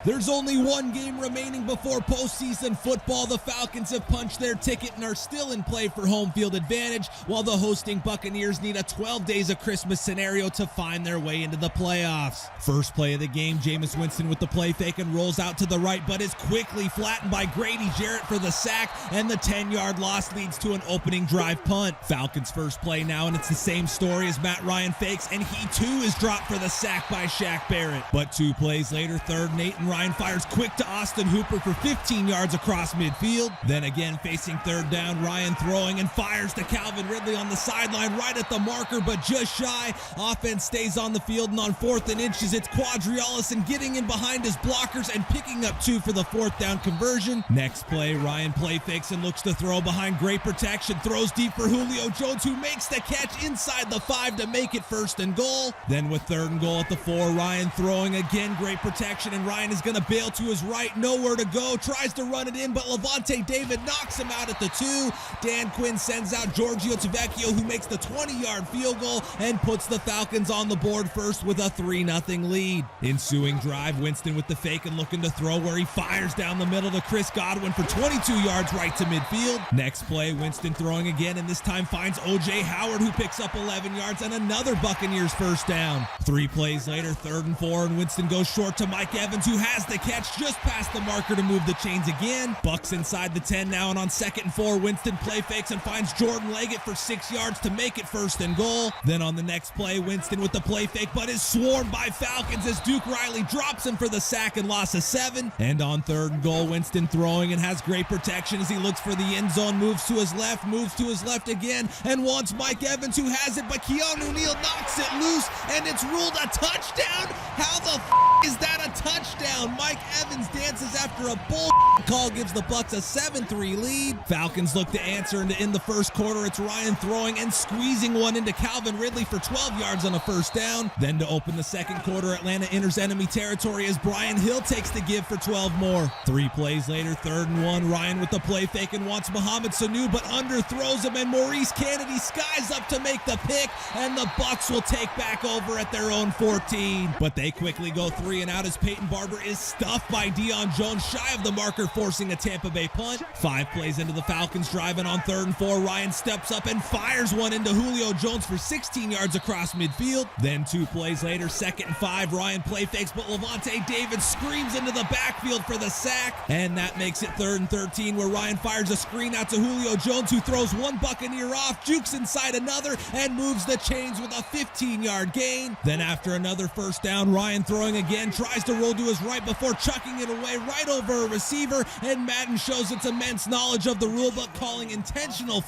There's only one game remaining before postseason football. The Falcons have punched their ticket and are still in play for home field advantage, while the hosting Buccaneers need a 12 days of Christmas scenario to find their way into the playoffs. First play of the game, Jameis Winston with the play fake and rolls out to the right, but is quickly flattened by Grady Jarrett for the sack, and the 10-yard loss leads to an opening drive punt. Falcons first play now, and it's the same story as Matt Ryan fakes, and he too is dropped for the sack by Shaq Barrett. But 2 plays later, third and 8, and Ryan fires quick to Austin Hooper for 15 yards across midfield. Then again, facing third down, Ryan throwing and fires to Calvin Ridley on the sideline right at the marker, but just shy. Offense stays on the field, and on 4th and inches, it's Quadriolus getting in behind his blockers and picking up 2 for the 4th down conversion. Next play, Ryan play fakes and looks to throw behind great protection, throws deep for Julio Jones, who makes the catch inside the 5 to make it 1st and goal. Then with 3rd and goal at the 4, Ryan throwing again, great protection, and Ryan is going to bail to his right, nowhere to go, tries to run it in, but Levante David knocks him out at the 2. Dan Quinn sends out Giorgio Tavecchio, who makes the 20-yard field goal and puts the Falcons on the board first with a 3-0 lead. Ensuing drive, Winston with the fake and looking to throw, where he fires down the middle to Chris Godwin for 22 yards right to midfield. Next play, Winston throwing again, and this time finds O.J. Howard, who picks up 11 yards and another Buccaneers first down. 3 plays later, 3rd and 4, and Winston goes short to Mike Evans, who has the catch just past the marker to move the chains again. Bucks inside the 10 now, and on 2nd and 4, Winston play fakes and finds Jordan Leggett for 6 yards to make it 1st and goal. Then on the next play, Winston with the play fake, but is swarmed by Falcons as Duke Riley drops him for the sack and loss of 7. And on 3rd and goal, Winston throwing and has great protection as he looks for the end zone, moves to his left again, and wants Mike Evans, who has it, but Keanu Neal knocks it loose, and it's ruled a touchdown. How the is that a touchdown? Mike Evans dances after a bull call, gives the Bucs a 7-3 lead. Falcons look to answer, and to end the first quarter, it's Ryan throwing and squeezing one into Calvin Ridley for 12 yards on a 1st down. Then to open the second quarter, Atlanta enters enemy territory as Brian Hill takes the give for 12 more. 3 plays later, 3rd and 1, Ryan with the play fake and wants Mohamed Sanu, but underthrows him, and Maurice Kennedy skies up to make the pick, and the Bucs will take back over at their own 14. But they quickly go 3 and out as Peyton Barber is stuffed by Deion Jones, shy of the marker, forcing a Tampa Bay punt. 5 plays into the Falcons drive, and on 3rd and 4, Ryan steps up and fires one into Julio Jones for 16 yards across midfield. Then 2 plays later, 2nd and 5, Ryan play fakes, but Levante David screams into the backfield for the sack, and that makes it 3rd and 13, where Ryan fires a screen out to Julio Jones, who throws one Buccaneer off, jukes inside another, and moves the chains with a 15-yard gain. Then after another 1st down, Ryan throwing again, tries to roll to his right before chucking it away right over a receiver, and Madden shows its immense knowledge of the rulebook, calling intentional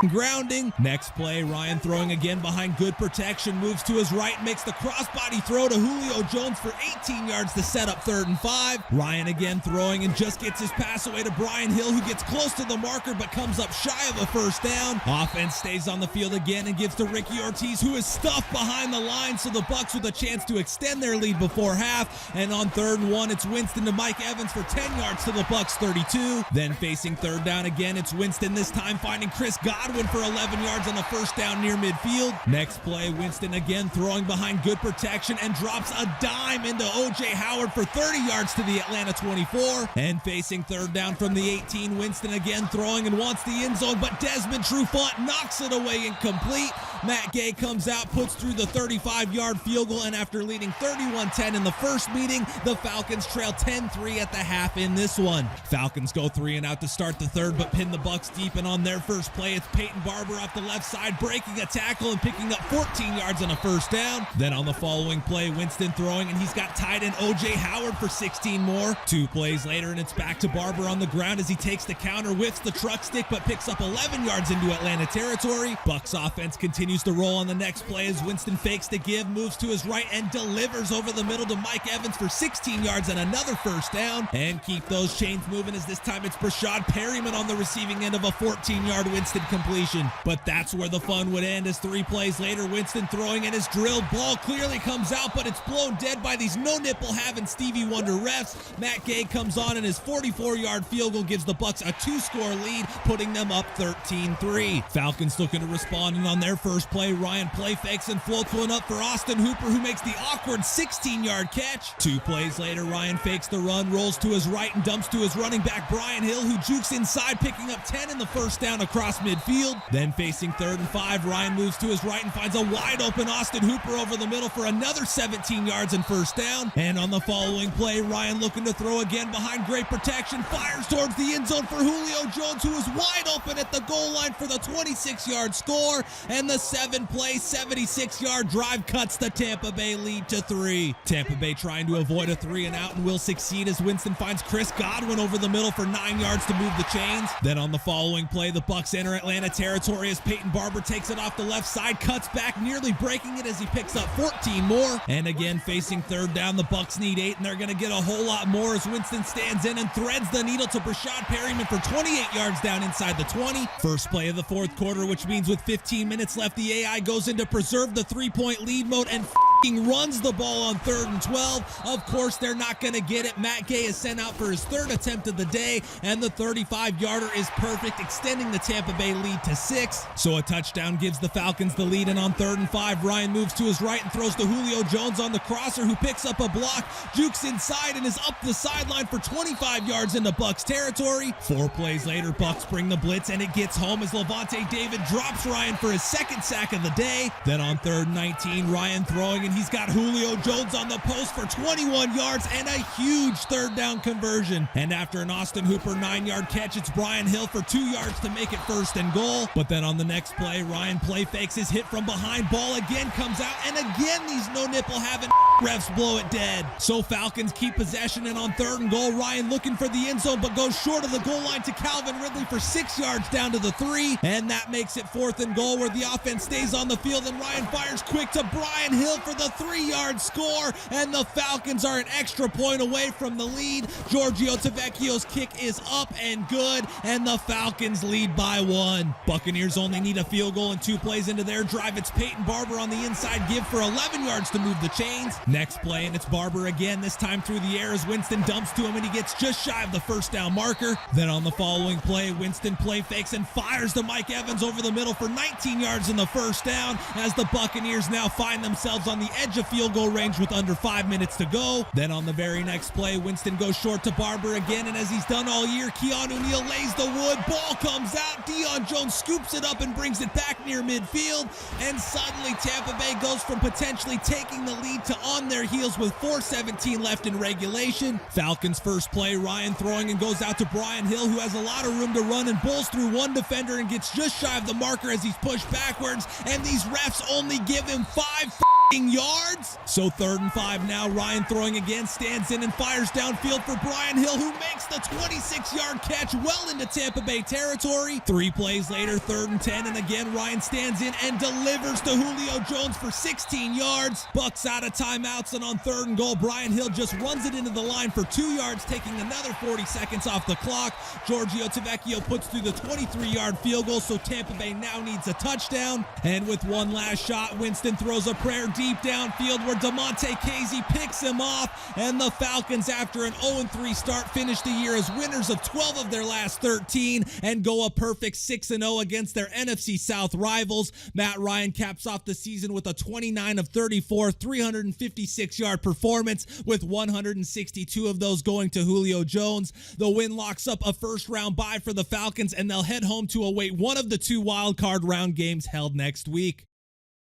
grounding. Next play, Ryan throwing again behind good protection, moves to his right, makes the crossbody throw to Julio Jones for 18 yards to set up 3rd and 5. Ryan again throwing and just gets his pass away to Brian Hill, who gets close to the marker but comes up shy of a 1st down. Offense stays on the field again and gives to Ricky Ortiz, who is stuffed behind the line, so the Bucs with a chance to extend their lead before half. And on 3rd and 1, it's Winston to Mike Evans for 10 yards to the Bucs 32. Then facing 3rd down again, it's Winston, this time finding Chris Godwin for 11 yards on the 1st down near midfield. Next play, Winston again throwing behind good protection and drops a dime into O.J. Howard for 30 yards to the Atlanta 24. And facing 3rd down from the 18, Winston again throwing and wants the end zone, but Desmond Trufant knocks it away incomplete. Matt Gay comes out, puts through the 35-yard field goal, and after leading 31-10 in the first meeting, the Falcons trail 10-3 at the half in this one. Falcons go 3 and out to start the 3rd, but pin the Bucs deep, and on their first play, it's Peyton Barber off the left side, breaking a tackle and picking up 14 yards on a 1st down. Then on the following play, Winston throwing, and he's got tight end O.J. Howard for 16 more. 2 plays later, and it's back to Barber on the ground as he takes the counter, whiffs the truck stick, but picks up 11 yards into Atlanta territory. Bucs offense continues to roll on the next play as Winston fakes the give, moves to his right, and delivers over the middle to Mike Evans for 16 yards and another 1st down. And keep those chains moving as this time it's Brashad Perryman on the receiving end of a 14-yard Winston completion. completion. But that's where the fun would end, as 3 plays later, Winston throwing and his drilled ball clearly comes out, but it's blown dead by these no-nipple having Stevie Wonder refs. Matt Gay comes on, and his 44-yard field goal gives the Bucs a 2-score lead, putting them up 13-3. Falcons looking to respond, and on their first play, Ryan play fakes and floats one up for Austin Hooper, who makes the awkward 16-yard catch. 2 plays later, Ryan fakes the run, rolls to his right, and dumps to his running back Brian Hill, who jukes inside, picking up 10 in the first down across midfield. Then facing 3rd and 5, Ryan moves to his right and finds a wide-open Austin Hooper over the middle for another 17 yards and first down. And on the following play, Ryan looking to throw again behind great protection, fires towards the end zone for Julio Jones, who is wide open at the goal line for the 26-yard score, and the 7-play, 76-yard drive cuts the Tampa Bay lead to 3. Tampa Bay trying to avoid a 3-and-out and will succeed as Winston finds Chris Godwin over the middle for 9 yards to move the chains. Then on the following play, the Bucs enter Atlanta territory as Peyton Barber takes it off the left side, cuts back, nearly breaking it as he picks up 14 more. And again, facing 3rd down, the Bucs need 8, and they're going to get a whole lot more as Winston stands in and threads the needle to Brashad Perryman for 28 yards down inside the 20. First play of the 4th quarter, which means with 15 minutes left, the AI goes into preserve the 3-point lead mode and runs the ball on 3rd and 12. Of course, they're not going to get it. Matt Gay is sent out for his 3rd attempt of the day, and the 35-yarder is perfect, extending the Tampa Bay lead to 6. So a touchdown gives the Falcons the lead, and on 3rd and 5, Ryan moves to his right and throws to Julio Jones on the crosser, who picks up a block, jukes inside, and is up the sideline for 25 yards into Bucs territory. 4 plays later, Bucs bring the blitz, and it gets home as Levante David drops Ryan for his 2nd sack of the day. Then on 3rd and 19, Ryan throwing, and he's got Julio Jones on the post for 21 yards and a huge 3rd down conversion. And after an Austin Hooper 9-yard catch, it's Brian Hill for 2 yards to make it 1st and goal. But then on the next play, Ryan play fakes his hit from behind, ball again comes out, and again these no-nipple having refs blow it dead. So Falcons keep possession, and on 3rd and goal, Ryan looking for the end zone, but goes short of the goal line to Calvin Ridley for 6 yards down to the 3, and that makes it 4th and goal, where the offense stays on the field, and Ryan fires quick to Brian Hill for the 3-yard score, and the Falcons are an extra point away from the lead. Giorgio Tavecchio's kick is up and good, and the Falcons lead by 1. Buccaneers only need a field goal, and 2 plays into their drive, it's Peyton Barber on the inside give for 11 yards to move the chains. Next play, and it's Barber again, this time through the air as Winston dumps to him, and he gets just shy of the 1st down marker. Then on the following play, Winston play fakes and fires to Mike Evans over the middle for 19 yards in the 1st down, as the Buccaneers now find themselves on the edge of field goal range with under 5 minutes to go. Then on the very next play, Winston goes short to Barber again, and as he's done all year, Keanu Neal lays the wood, ball comes out, Deion Jones scoops it up and brings it back near midfield, and suddenly Tampa Bay goes from potentially taking the lead to on their heels with 4:17 left in regulation. Falcons first play, Ryan throwing and goes out to Brian Hill, who has a lot of room to run and bowls through one defender and gets just shy of the marker as he's pushed backwards, and these refs only give him 5 yards. So 3rd and 5 now, Ryan throwing again, stands in and fires downfield for Brian Hill, who makes the 26-yard catch well into Tampa Bay territory. 3 plays later, 3rd and 10, and again Ryan stands in and delivers to Julio Jones for 16 yards. Bucs out of timeouts, and on 3rd and goal, Brian Hill just runs it into the line for 2 yards, taking another 40 seconds off the clock. Giorgio Tavecchio puts through the 23-yard field goal, so Tampa Bay now needs a touchdown. And with one last shot, Winston throws a prayer deep downfield where DeMonte Casey picks him off, and the Falcons, after an 0-3 start, finish the year as winners of 12 of their last 13 and go a perfect 6-0 against their NFC South rivals. Matt Ryan caps off the season with a 29 of 34, 356-yard performance, with 162 of those going to Julio Jones. The win locks up a first-round bye for the Falcons, and they'll head home to await one of the 2 wild-card round games held next week.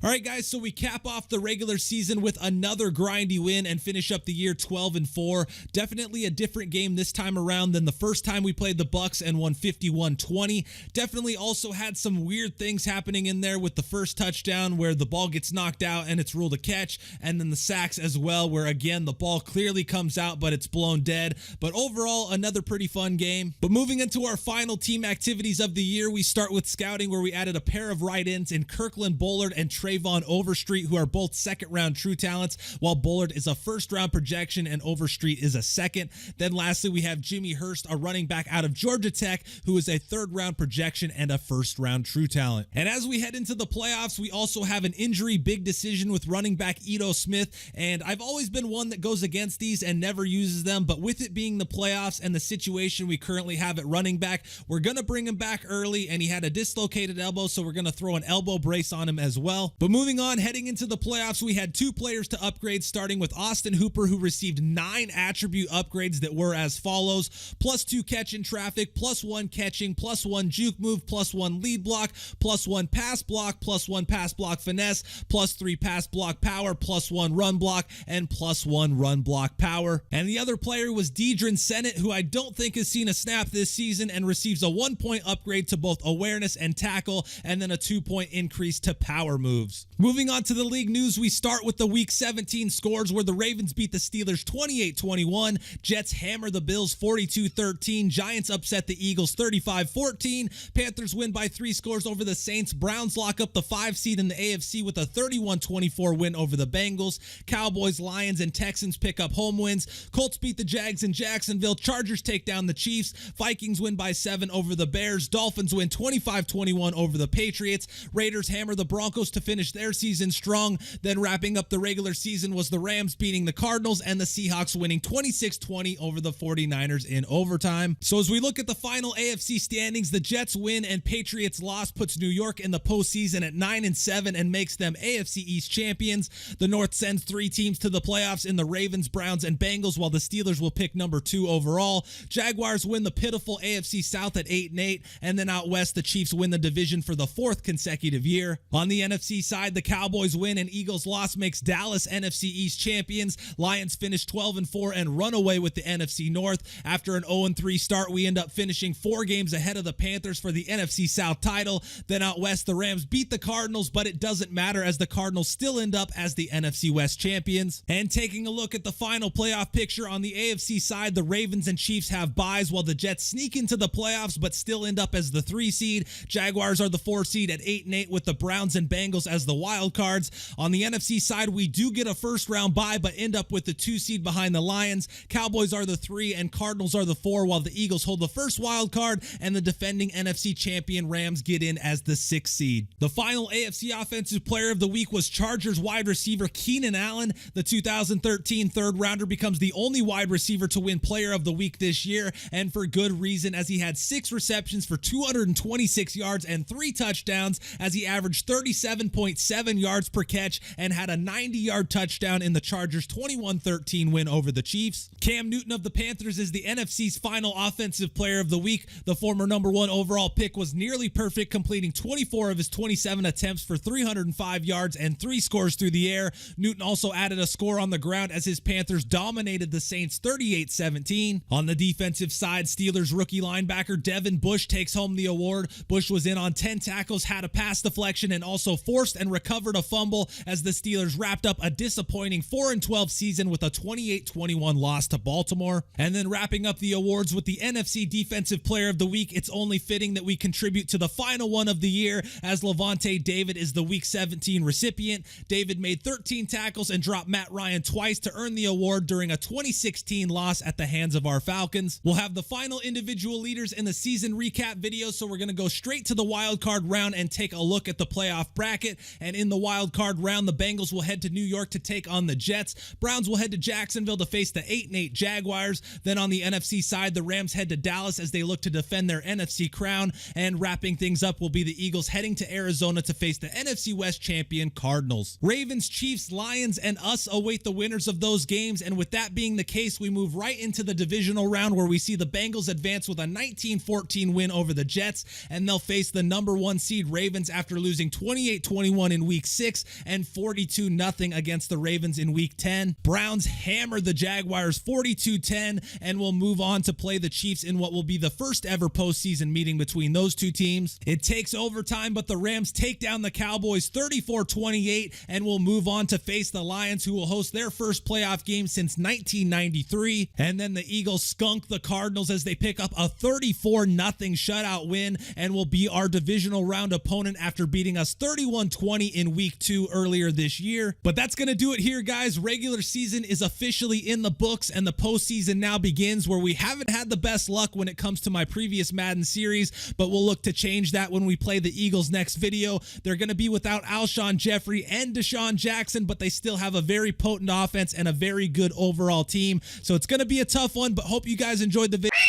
All right, guys, so we cap off the regular season with another grindy win and finish up the year 12-4. Definitely a different game this time around than the first time we played the Bucs and won 51-20. Definitely also had some weird things happening in there with the first touchdown where the ball gets knocked out and it's ruled a catch, and then the sacks as well where, again, the ball clearly comes out but it's blown dead. But overall, another pretty fun game. But moving into our final team activities of the year, we start with scouting, where we added a pair of right ends in Kirkland Bullard and Trey Trayvon Overstreet, who are both second-round true talents, while Bullard is a first-round projection and Overstreet is a second. Then lastly, we have Jimmy Hurst, a running back out of Georgia Tech, who is a third-round projection and a first-round true talent. And as we head into the playoffs, we also have an injury big decision with running back Ito Smith, and I've always been one that goes against these and never uses them, but with it being the playoffs and the situation we currently have at running back, we're going to bring him back early, and he had a dislocated elbow, so we're going to throw an elbow brace on him as well. But moving on, heading into the playoffs, we had two players to upgrade, starting with Austin Hooper, who received 9 attribute upgrades that were as follows: +2 catch in traffic, +1 catching, +1 juke move, +1 lead block, +1 pass block, +1 pass block finesse, +3 pass block power, +1 run block, and +1 run block power. And the other player was Deidrin Sennett, who I don't think has seen a snap this season and receives a 1-point upgrade to both awareness and tackle, and then a 2-point increase to power moves. Moving on to the league news, we start with the Week 17 scores, where the Ravens beat the Steelers 28-21, Jets hammer the Bills 42-13, Giants upset the Eagles 35-14, Panthers win by 3 scores over the Saints, Browns lock up the 5 seed in the AFC with a 31-24 win over the Bengals, Cowboys, Lions, and Texans pick up home wins, Colts beat the Jags in Jacksonville, Chargers take down the Chiefs, Vikings win by 7 over the Bears, Dolphins win 25-21 over the Patriots, Raiders hammer the Broncos to finish their season strong. Then wrapping up the regular season was the Rams beating the Cardinals and the Seahawks winning 26-20 over the 49ers in overtime. So as we look at the final AFC standings, the Jets win and Patriots loss puts New York in the postseason at 9-7 and makes them AFC East champions. The North sends 3 teams to the playoffs in the Ravens, Browns, and Bengals, while the Steelers will pick number 2 overall. Jaguars win the pitiful AFC South at 8-8, and then out west, the Chiefs win the division for the 4th consecutive year. On the NFC side, the Cowboys win and Eagles loss makes Dallas NFC East champions. Lions finish 12-4 and run away with the NFC North. After an 0-3 start, we end up finishing 4 games ahead of the Panthers for the NFC South title. Then out west, the Rams beat the Cardinals, but it doesn't matter as the Cardinals still end up as the NFC West champions. And taking a look at the final playoff picture, on the AFC side, the Ravens and Chiefs have byes while the Jets sneak into the playoffs but still end up as the 3 seed. Jaguars are the 4 seed at 8-8 with the Browns and Bengals as the wild cards. On the NFC side, we do get a first round bye but end up with the 2 seed behind the Lions. Cowboys are the 3 and Cardinals are the 4, while the Eagles hold the first wild card and the defending NFC champion Rams get in as the 6th seed. The final AFC Offensive Player of the Week was Chargers wide receiver Keenan Allen. The 2013 third rounder becomes the only wide receiver to win Player of the Week this year, and for good reason, as he had 6 receptions for 226 yards and 3 touchdowns, as he averaged 37.7 yards per catch and had a 90-yard touchdown in the Chargers' 21-13 win over the Chiefs. Cam Newton of the Panthers is the NFC's final Offensive Player of the Week. The former number 1 overall pick was nearly perfect, completing 24 of his 27 attempts for 305 yards and 3 scores through the air. Newton also added a score on the ground as his Panthers dominated the Saints 38-17. On the defensive side, Steelers rookie linebacker Devin Bush takes home the award. Bush was in on 10 tackles, had a pass deflection, and also forced and recovered a fumble as the Steelers wrapped up a disappointing 4-12 season with a 28-21 loss to Baltimore. And then wrapping up the awards with the NFC Defensive Player of the Week, it's only fitting that we contribute to the final one of the year, as Levante David is the Week 17 recipient. David made 13 tackles and dropped Matt Ryan twice to earn the award during a 2016 loss at the hands of our Falcons. We'll have the final individual leaders in the season recap video, so we're going to go straight to the wild card round and take a look at the playoff bracket. And in the wild card round, the Bengals will head to New York to take on the Jets. Browns will head to Jacksonville to face the 8-8 Jaguars. Then on the NFC side, the Rams head to Dallas as they look to defend their NFC crown. And wrapping things up will be the Eagles heading to Arizona to face the NFC West champion Cardinals. Ravens, Chiefs, Lions, and us await the winners of those games. And with that being the case, we move right into the divisional round, where we see the Bengals advance with a 19-14 win over the Jets, and they'll face the number 1 seed Ravens after losing 28-21 in Week 6 and 42-0 against the Ravens in Week 10. Browns hammer the Jaguars 42-10 and will move on to play the Chiefs in what will be the first ever postseason meeting between those two teams. It takes overtime, but the Rams take down the Cowboys 34-28 and will move on to face the Lions, who will host their first playoff game since 1993. And then the Eagles skunk the Cardinals as they pick up a 34-0 shutout win and will be our divisional round opponent after beating us 31-20 20 in week 2 earlier this year. But that's going to do it here, guys. Regular season is officially in the books, and the postseason now begins, where we haven't had the best luck when it comes to my previous Madden series, but we'll look to change that when we play the Eagles next video. They're going to be without Alshon Jeffrey and Deshaun Jackson, but they still have a very potent offense and a very good overall team. So it's going to be a tough one, but hope you guys enjoyed the video.